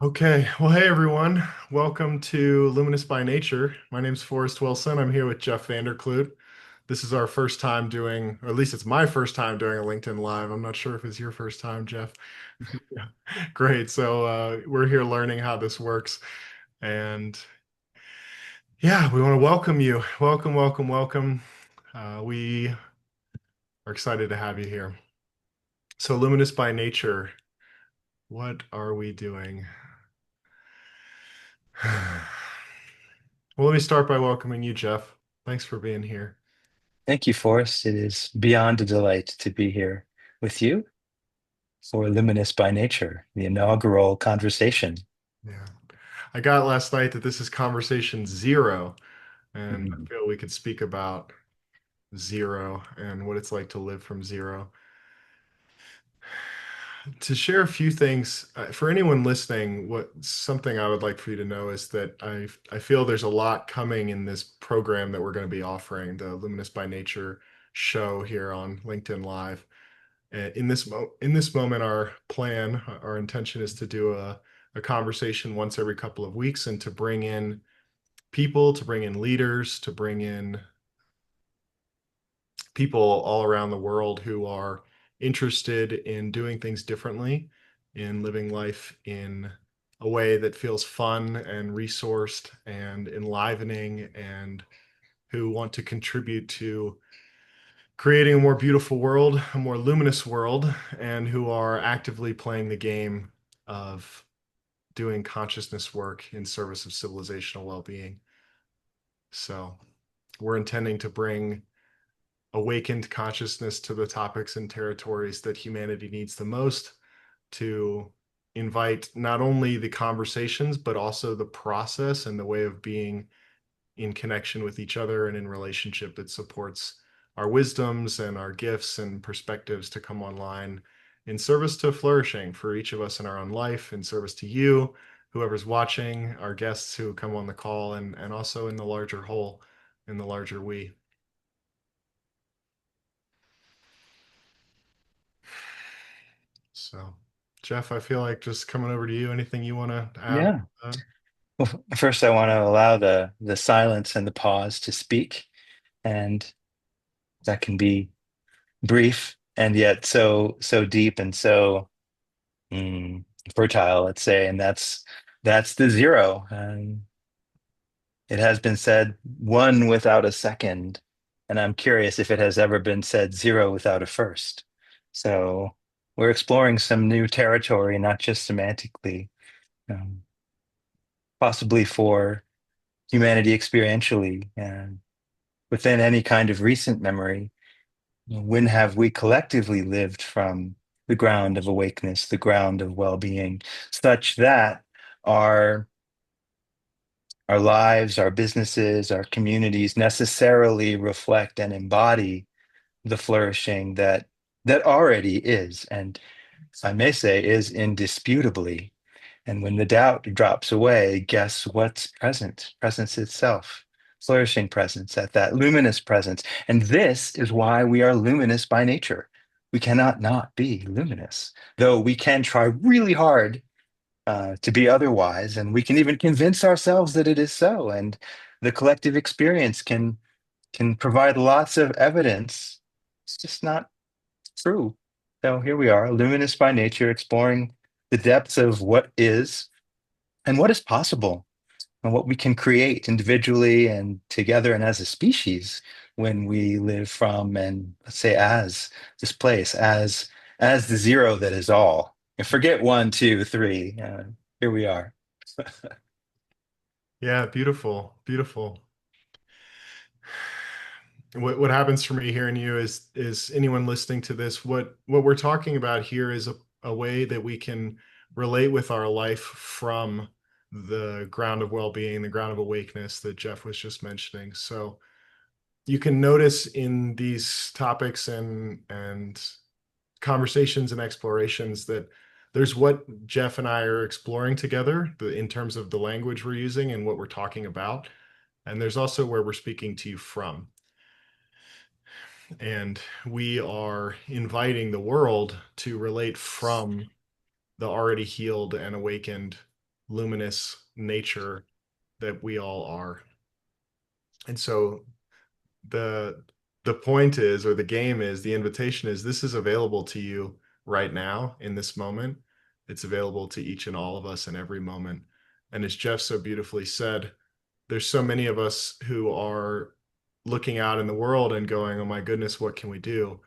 Okay, well, hey everyone. Welcome to Luminous by Nature. My name's Forrest Wilson. I'm here with Jeff Vander. This is our first time doing, or at least it's my first time doing a LinkedIn Live. I'm not sure if it's your first time, Jeff. Yeah. Great. So we're here learning how this works. And yeah, we want to welcome you. Welcome, welcome, welcome. We are excited to have you here. So, Luminous by Nature, what are we doing? Well, let me start by welcoming you, Jeff. Thanks for being here. Thank you, Forrest. It is beyond a delight to be here with you for Luminous by Nature, the inaugural conversation. Yeah. I got last night that this is conversation zero, and I Mm. feel we could speak about zero and what it's like to live from zero. To share a few things for anyone listening, what something I would like for you to know is that I feel there's a lot coming in this program that we're going to be offering, the Luminous by Nature show here on LinkedIn Live. In this moment, our plan, our intention is to do a conversation once every couple of weeks and to bring in people, to bring in leaders, to bring in people all around the world who are interested in doing things differently, in living life in a way that feels fun and resourced and enlivening, and who want to contribute to creating a more beautiful world, a more luminous world, and who are actively playing the game of doing consciousness work in service of civilizational well-being. So we're intending to bring awakened consciousness to the topics and territories that humanity needs the most, to invite not only the conversations, but also the process and the way of being in connection with each other and in relationship that supports our wisdoms and our gifts and perspectives to come online in service to flourishing for each of us in our own life, in service to you, whoever's watching, our guests who come on the call, and also in the larger whole, in the larger we. So, Jeff, I feel like just coming over to you. Anything you want to add? Yeah. Well, first, I want to allow the silence and the pause to speak, and that can be brief and yet so deep and so mm, fertile, let's say, and that's the zero. And it has been said one without a second, and I'm curious if it has ever been said zero without a first. So we're exploring some new territory, not just semantically, um, possibly for humanity experientially, and within any kind of recent memory. When have we collectively lived from the ground of awakeness, the ground of well-being, such that our our lives, our businesses, our communities necessarily reflect and embody the flourishing that already is, and I may say is indisputably. And when the doubt drops away, guess what's present? Presence itself, flourishing presence, at that luminous presence. And this is why we are luminous by nature. We cannot not be luminous, though we can try really hard to be otherwise, and we can even convince ourselves that it is so. And the collective experience can provide lots of evidence. It's just not true. So here we are, luminous by nature, exploring the depths of what is and what is possible and what we can create individually and together and as a species when we live from and let's say as this place, as the zero that is all. And forget one, two, three. Here we are. Yeah, beautiful, beautiful. What happens for me hearing you is anyone listening to this, what we're talking about here is a way that we can relate with our life from the ground of well-being, the ground of awakeness that Jeff was just mentioning. So you can notice in these topics and conversations and explorations that there's what Jeff and I are exploring together in terms of the language we're using and what we're talking about. And there's also where we're speaking to you from. And we are inviting the world to relate from the already healed and awakened luminous nature that we all are. And so the the point is, or the game is, the invitation is, this is available to you right now in this moment. It's available to each and all of us in every moment. And as Jeff so beautifully said, there's so many of us who are looking out in the world and going, oh my goodness, what can we do?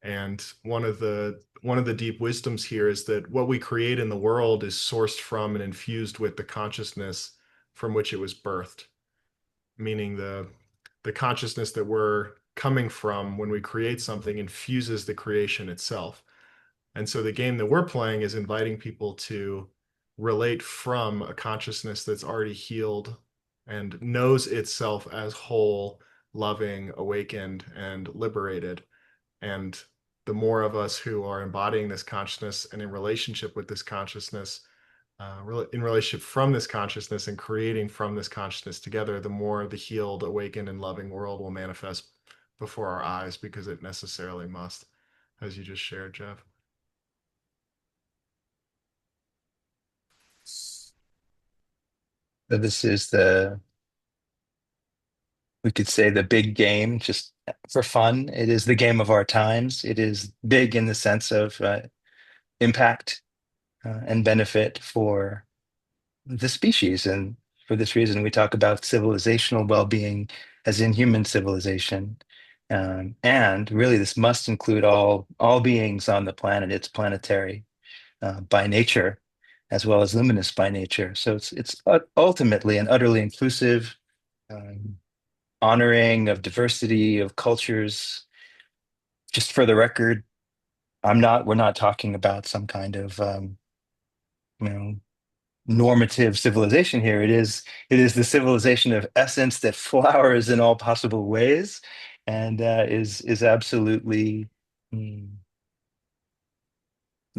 And one of the deep wisdoms here is that what we create in the world is sourced from and infused with the consciousness from which it was birthed, meaning the consciousness that we're coming from when we create something infuses the creation itself. And so the game that we're playing is inviting people to relate from a consciousness that's already healed and knows itself as whole, loving, awakened, and liberated. And the more of us who are embodying this consciousness and in relationship with this consciousness, in relationship from this consciousness and creating from this consciousness together, the more the healed, awakened, and loving world will manifest before our eyes, because it necessarily must, as you just shared, Jeff. So this is we could say the big game, just for fun. It is the game of our times. It is big in the sense of impact and benefit for the species. And for this reason, we talk about civilizational well-being as in human civilization. And really, this must include all beings on the planet. It's planetary by nature, as well as luminous by nature. So it's ultimately an utterly inclusive, um, honoring of diversity of cultures. Just for the record, we're not talking about some kind of you know normative civilization here. It is the civilization of essence that flowers in all possible ways, and is absolutely mm,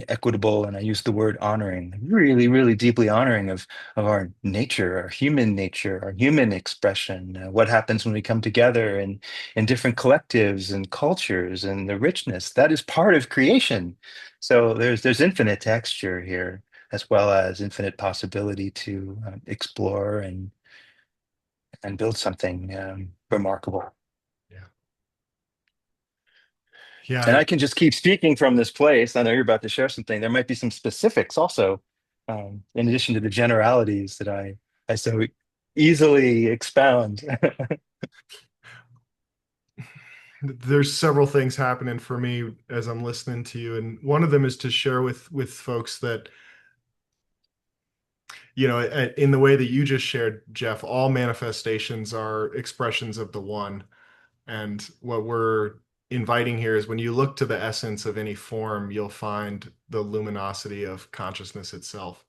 equitable. And I use the word honoring, really, really deeply honoring of our nature, our human nature, our human expression. What happens when we come together in different collectives and cultures, and the richness that is part of creation. So there's infinite texture here, as well as infinite possibility to explore and build something remarkable. Yeah. And Yeah. I can just keep speaking from this place. I know you're about to share something. There might be some specifics also, in addition to the generalities that I so easily expound. There's several things happening for me as I'm listening to you. And one of them is to share with folks that, in the way that you just shared, Jeff, all manifestations are expressions of the one. And what we're inviting here is, when you look to the essence of any form, you'll find the luminosity of consciousness itself.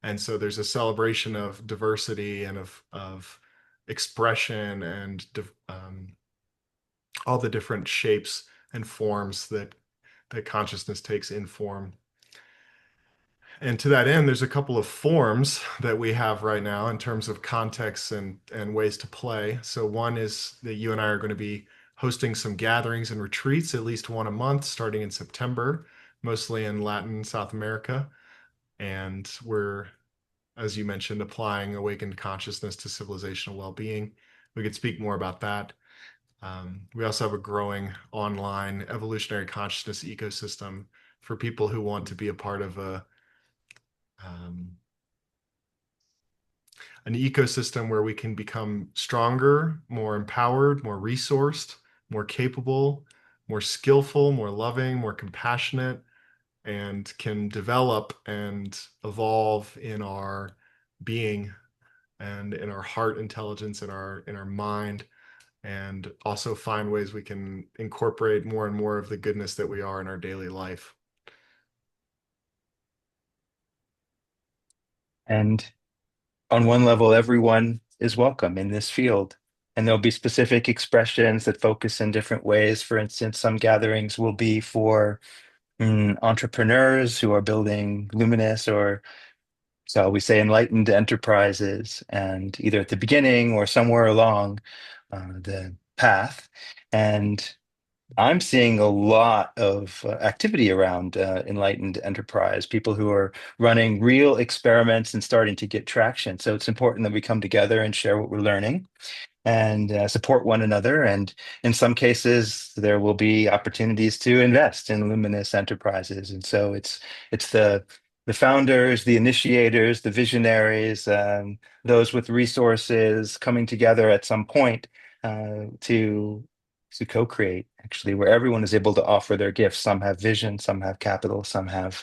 And so there's a celebration of diversity and of expression and all the different shapes and forms that consciousness takes in form. And to that end, there's a couple of forms that we have right now in terms of contexts and ways to play. So one is that you and I are going to be hosting some gatherings and retreats, at least one a month, starting in September, mostly in Latin South America. And we're, as you mentioned, applying awakened consciousness to civilizational well-being. We could speak more about that. We also have a growing online evolutionary consciousness ecosystem for people who want to be a part of um, an ecosystem where we can become stronger, more empowered, more resourced, more capable, more skillful, more loving, more compassionate, and can develop and evolve in our being and in our heart intelligence, in our mind, and also find ways we can incorporate more and more of the goodness that we are in our daily life. And on one level, everyone is welcome in this field. And there'll be specific expressions that focus in different ways. For instance, some gatherings will be for entrepreneurs who are building luminous, or so we say, enlightened enterprises, and either at the beginning or somewhere along the path. And I'm seeing a lot of activity around enlightened enterprise, people who are running real experiments and starting to get traction. So it's important that we come together and share what we're learning and support one another. And in some cases, there will be opportunities to invest in luminous enterprises. And so it's the founders, the initiators, the visionaries, those with resources coming together at some point to co-create, actually, where everyone is able to offer their gifts. Some have vision, some have capital, some have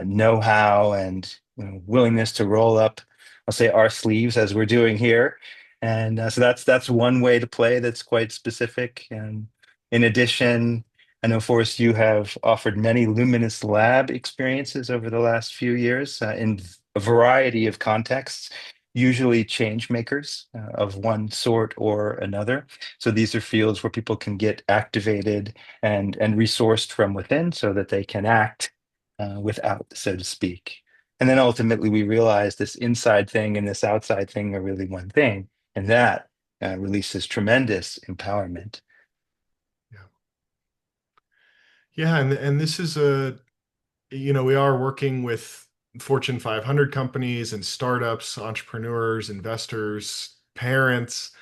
know-how and willingness to roll up, I'll say, our sleeves as we're doing here. And so that's one way to play that's quite specific. And in addition, I know, Forrest, you have offered many Luminous Lab experiences over the last few years in a variety of contexts, usually change makers of one sort or another. So these are fields where people can get activated and resourced from within so that they can act without, so to speak. And then ultimately, we realize this inside thing and this outside thing are really one thing, and that releases tremendous empowerment. Yeah. Yeah, and this is a, we are working with Fortune 500 companies and startups, entrepreneurs, investors, parents,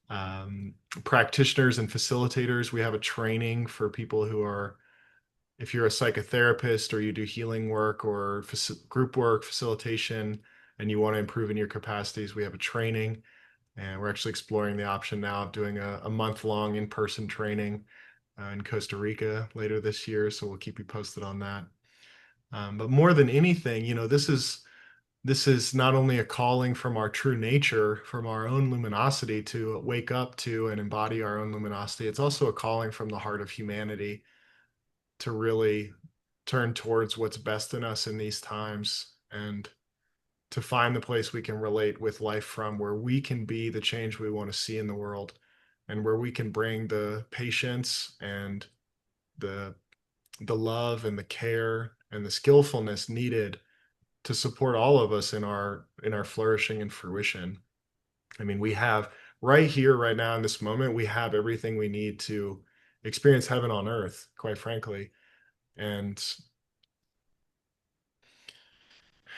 um, practitioners, and facilitators. We have a training for people who are, if you're a psychotherapist or you do healing work or group work, facilitation, and you want to improve in your capacities, we have a training. And we're actually exploring the option now of doing a month-long in-person training in Costa Rica later this year. So we'll keep you posted on that. But more than anything, this is not only a calling from our true nature, from our own luminosity to wake up to and embody our own luminosity. It's also a calling from the heart of humanity to really turn towards what's best in us in these times and to find the place we can relate with life from, where we can be the change we want to see in the world and where we can bring the patience and the the love and the care and the skillfulness needed to support all of us in our flourishing and fruition. I mean, we have right here, right now, in this moment, we have everything we need to experience heaven on earth, quite frankly. And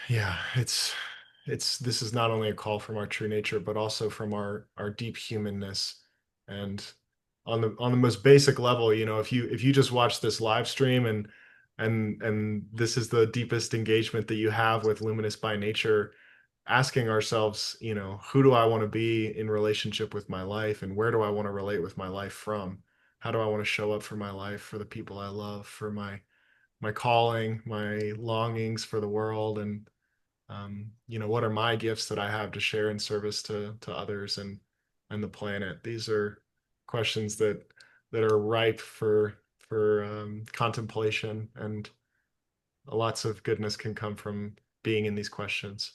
yeah, it's this is not only a call from our true nature, but also from our deep humanness. And on the most basic level, if you just watch this live stream and this is the deepest engagement that you have with Luminous by nature, asking ourselves, who do I want to be in relationship with my life, and where do I want to relate with my life from? How do I want to show up for my life, for the people I love, for my calling, my longings for the world, and what are my gifts that I have to share in service to others and the planet? These are questions that are ripe for contemplation, and lots of goodness can come from being in these questions.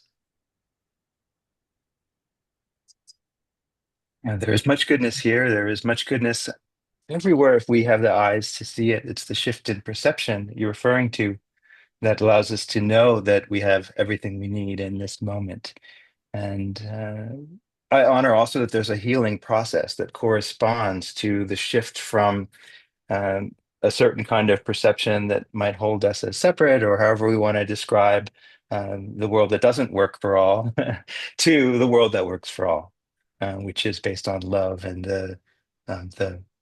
There is much goodness here. There is much goodness everywhere if we have the eyes to see it. It's the shift in perception that you're referring to that allows us to know that we have everything we need in this moment. And I honor also that there's a healing process that corresponds to the shift from a certain kind of perception that might hold us as separate, or however we want to describe the world that doesn't work for all, to the world that works for all, which is based on love and the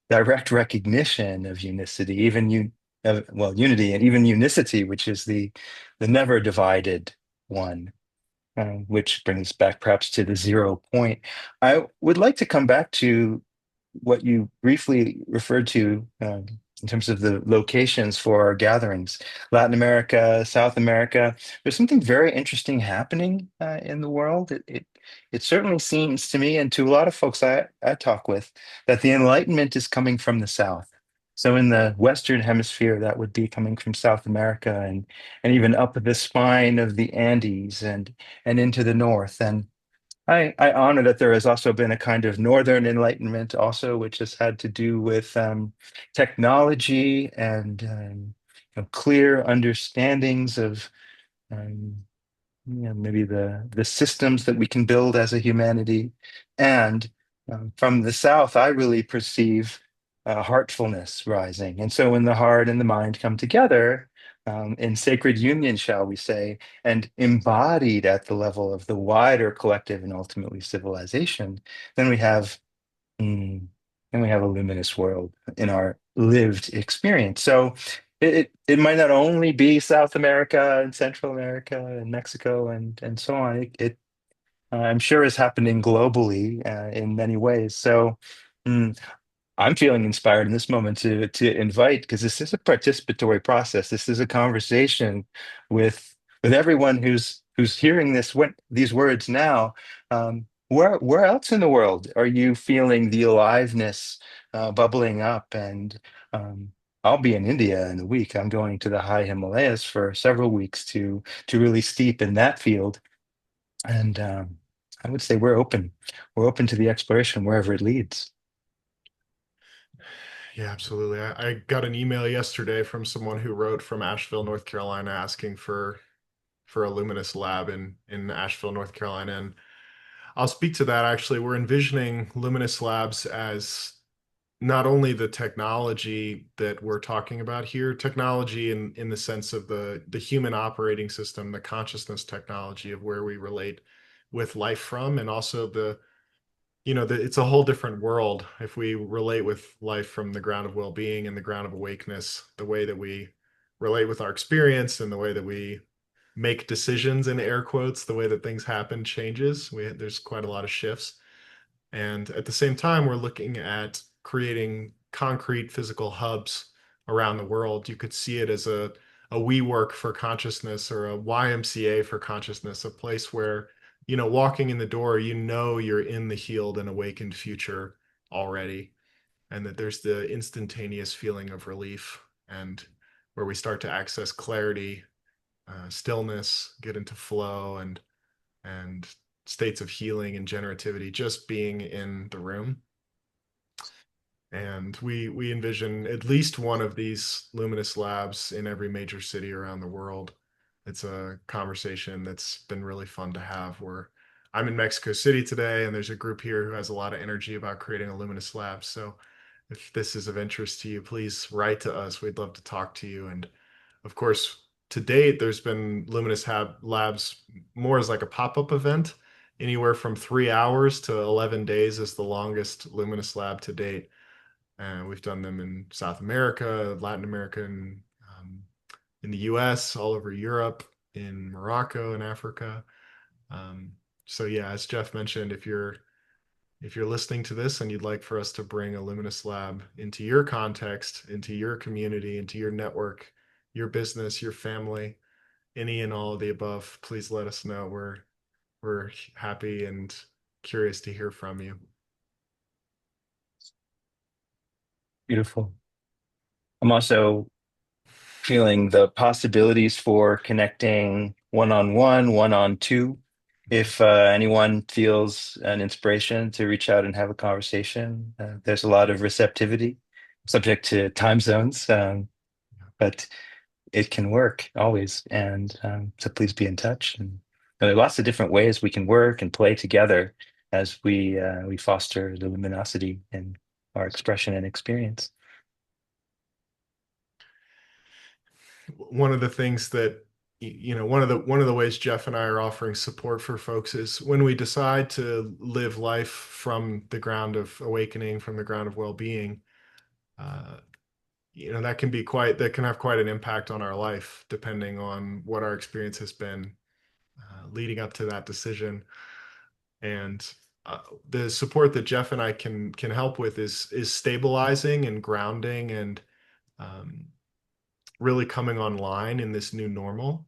direct recognition of unicity, unity and even unicity, which is the never divided one. Which brings back perhaps to the 0 point. I would like to come back to what you briefly referred to in terms of the locations for our gatherings. Latin America, South America, there's something very interesting happening in the world. It certainly seems to me and to a lot of folks I talk with that the Enlightenment is coming from the South. So in the Western Hemisphere, that would be coming from South America and even up the spine of the Andes and into the north. And I honor that there has also been a kind of Northern Enlightenment also, which has had to do with technology and clear understandings of maybe the systems that we can build as a humanity. And from the South, I really perceive. heartfulness rising. And so when the heart and the mind come together in sacred union, shall we say, and embodied at the level of the wider collective and ultimately civilization, then we have mm, then we have a luminous world in our lived experience. So it might not only be South America and Central America and Mexico and so on. I'm sure is happening globally in many ways. So mm, I'm feeling inspired in this moment to invite, because this is a participatory process. This is a conversation with everyone who's hearing these words now. Where else in the world are you feeling the aliveness bubbling up? And um, I'll be in India in a week. I'm going to the high Himalayas for several weeks to really steep in that field. And I would say we're open. We're open to the exploration wherever it leads. Yeah, absolutely. I got an email yesterday from someone who wrote from Asheville, North Carolina, asking for a Luminous lab in Asheville, North Carolina. And I'll speak to that actually. We're envisioning Luminous labs as not only the technology that we're talking about here, technology in the sense of the human operating system, the consciousness technology of where we relate with life from, and also it's a whole different world if we relate with life from the ground of well-being and the ground of awakeness, the way that we relate with our experience and the way that we make decisions in air quotes, the way that things happen changes. There's quite a lot of shifts. And at the same time, we're looking at creating concrete physical hubs around the world. You could see it as a WeWork for consciousness or a YMCA for consciousness, a place where, walking in the door, you're in the healed and awakened future already, and that there's the instantaneous feeling of relief and where we start to access clarity, stillness, get into flow and states of healing and generativity just being in the room. And we envision at least one of these luminous labs in every major city around the world. It's a conversation that's been really fun to have. Where I'm in Mexico City today, and there's a group here who has a lot of energy about creating a luminous lab. So if this is of interest to you, please write to us. We'd love to talk to you. And of course, to date, there's been Labs more as like a pop-up event. Anywhere from 3 hours to 11 days is the longest Luminous Lab to date. And we've done them in South America, Latin America, and in the US, all over Europe, in Morocco and Africa. Um, so yeah, as Jeff mentioned, if you're listening to this and you'd like for us to bring a Luminous Lab into your context, into your community, into your network, your business, your family, any and all of the above, please let us know. We're happy and curious to hear from you. Beautiful. I'm also feeling the possibilities for connecting one-on-one, one-on-two. If anyone feels an inspiration to reach out and have a conversation, there's a lot of receptivity, subject to time zones, but it can work always. And so please be in touch. And there are lots of different ways we can work and play together as we foster the luminosity in our expression and experience. One of the things that one of the ways Jeff and I are offering support for folks is when we decide to live life from the ground of awakening, from the ground of well-being. Uh, that can have quite an impact on our life, depending on what our experience has been leading up to that decision. And the support that Jeff and I can help with is stabilizing and grounding and um, really coming online in this new normal,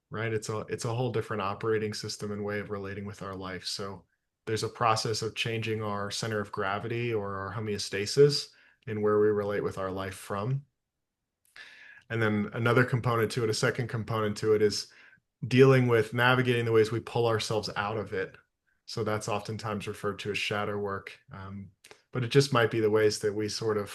right? It's a whole different operating system and way of relating with our life. So there's a process of changing our center of gravity or our homeostasis in where we relate with our life from. And then another component to it, a second component to it is dealing with navigating the ways we pull ourselves out of it. So that's oftentimes referred to as shadow work. But it just might be the ways that we sort of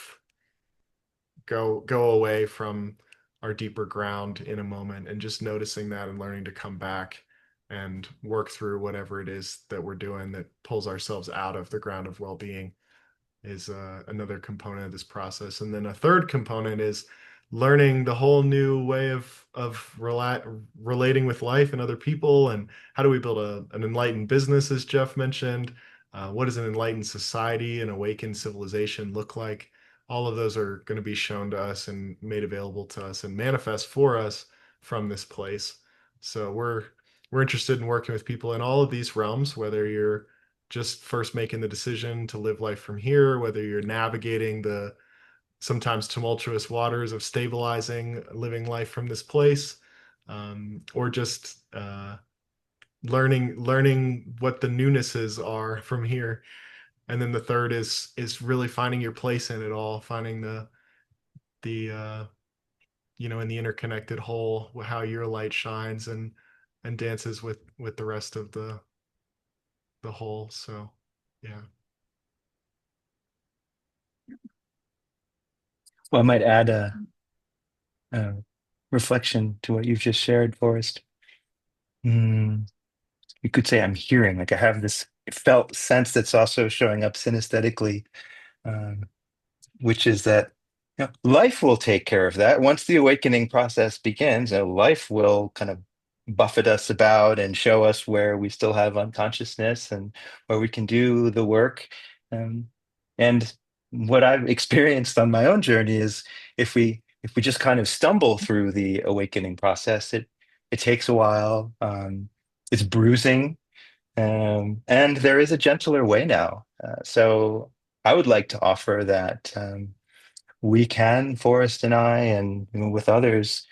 go away from our deeper ground in a moment and just noticing that and learning to come back and work through whatever it is that we're doing that pulls ourselves out of the ground of well-being. is another component of this process. And then a third component is learning the whole new way of relating with life and other people, and how do we build an enlightened business, as Jeff mentioned. What does an enlightened society, an awakened civilization look like? All of those are going to be shown to us and made available to us and manifest for us from this place. So we're interested in working with people in all of these realms, whether you're just first making the decision to live life from here, whether you're navigating the sometimes tumultuous waters of stabilizing living life from this place, or just learning what the newnesses are from here. And then the third is really finding your place in it all, finding the in the interconnected whole, how your light shines and dances with the rest of the whole. So yeah. Well, I might add a reflection to what you've just shared, Forrest. Mm, you could say I'm hearing, like I have this felt sense that's also showing up synesthetically, um, which is that life will take care of that. Once the awakening process begins, life will kind of buffet us about and show us where we still have unconsciousness and where we can do the work. Um, and what I've experienced on my own journey is if we just kind of stumble through the awakening process, it takes a while. It's bruising, and there is a gentler way now. So I would like to offer that. We can, Forrest and I, and with others,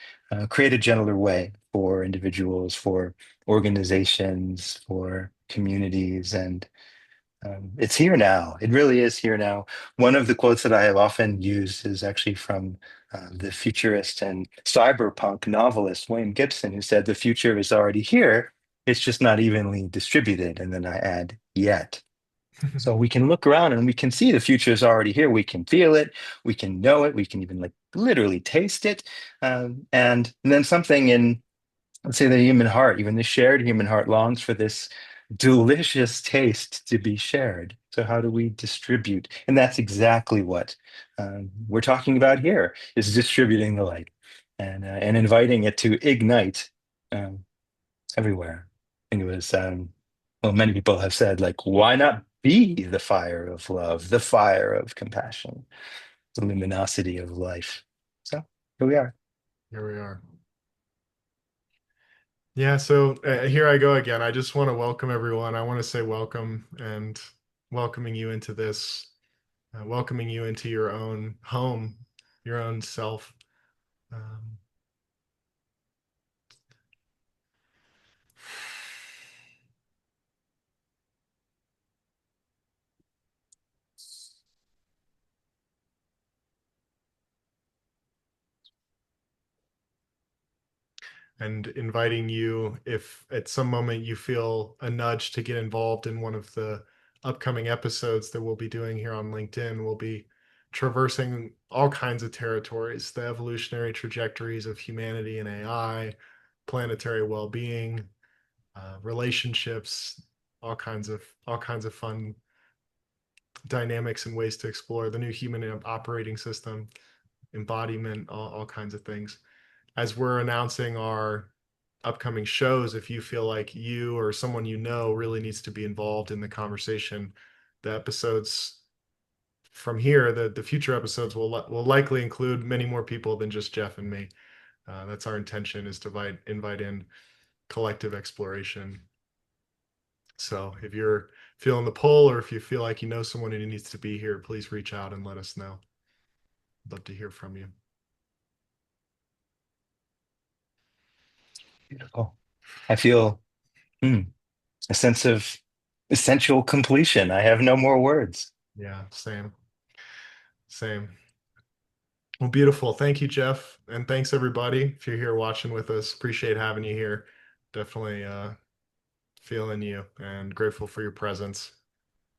create a gentler way for individuals, for organizations, for communities. And it's here now. It really is here now. One of the quotes that I have often used is actually from the futurist and cyberpunk novelist William Gibson, who said, "The future is already here. It's just not evenly distributed." And then I add, "Yet." So we can look around and we can see the future is already here. We can feel it. We can know it. We can even like literally taste it. And then something in, let's say, the human heart, even the shared human heart, longs for this delicious taste to be shared. So how do we distribute? And that's exactly what we're talking about here: is distributing the light and inviting it to ignite um, everywhere. I think it was, well, many people have said, like, why not be the fire of love, the fire of compassion, the luminosity of life? So here we are. Here we are. Yeah, so here I go again. I just want to welcome everyone. I want to say welcome and welcoming you into this, welcoming you into your own home, your own self. Um, and inviting you, if at some moment you feel a nudge to get involved in one of the upcoming episodes that we'll be doing here on LinkedIn. We'll be traversing all kinds of territories, the evolutionary trajectories of humanity and AI, planetary well-being, relationships, all kinds of fun dynamics and ways to explore the new human operating system, embodiment, all kinds of things. As we're announcing our upcoming shows, if you feel like you or someone you know really needs to be involved in the conversation, the episodes from here, the future episodes will likely include many more people than just Jeff and me. That's our intention, is to invite in collective exploration. So if you're feeling the pull, or if you feel like you know someone who needs to be here, please reach out and let us know. I'd love to hear from you. Beautiful. I feel a sense of essential completion. I have no more words. Yeah, same, same. Well, beautiful. Thank you, Jeff. And thanks everybody. If you're here watching with us, appreciate having you here. Definitely feeling you and grateful for your presence.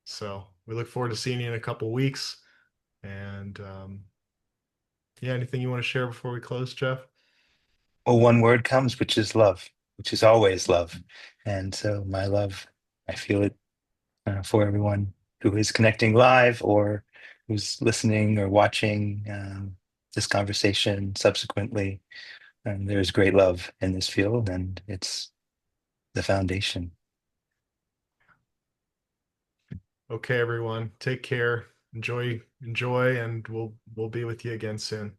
So we look forward to seeing you in a couple weeks. And yeah, anything you want to share before we close, Jeff? Well, one word comes, which is love, which is always love. And so my love, I feel it for everyone who is connecting live or who's listening or watching this conversation subsequently. And there's great love in this field, and it's the foundation. Okay, everyone, take care. Enjoy, and we'll be with you again soon.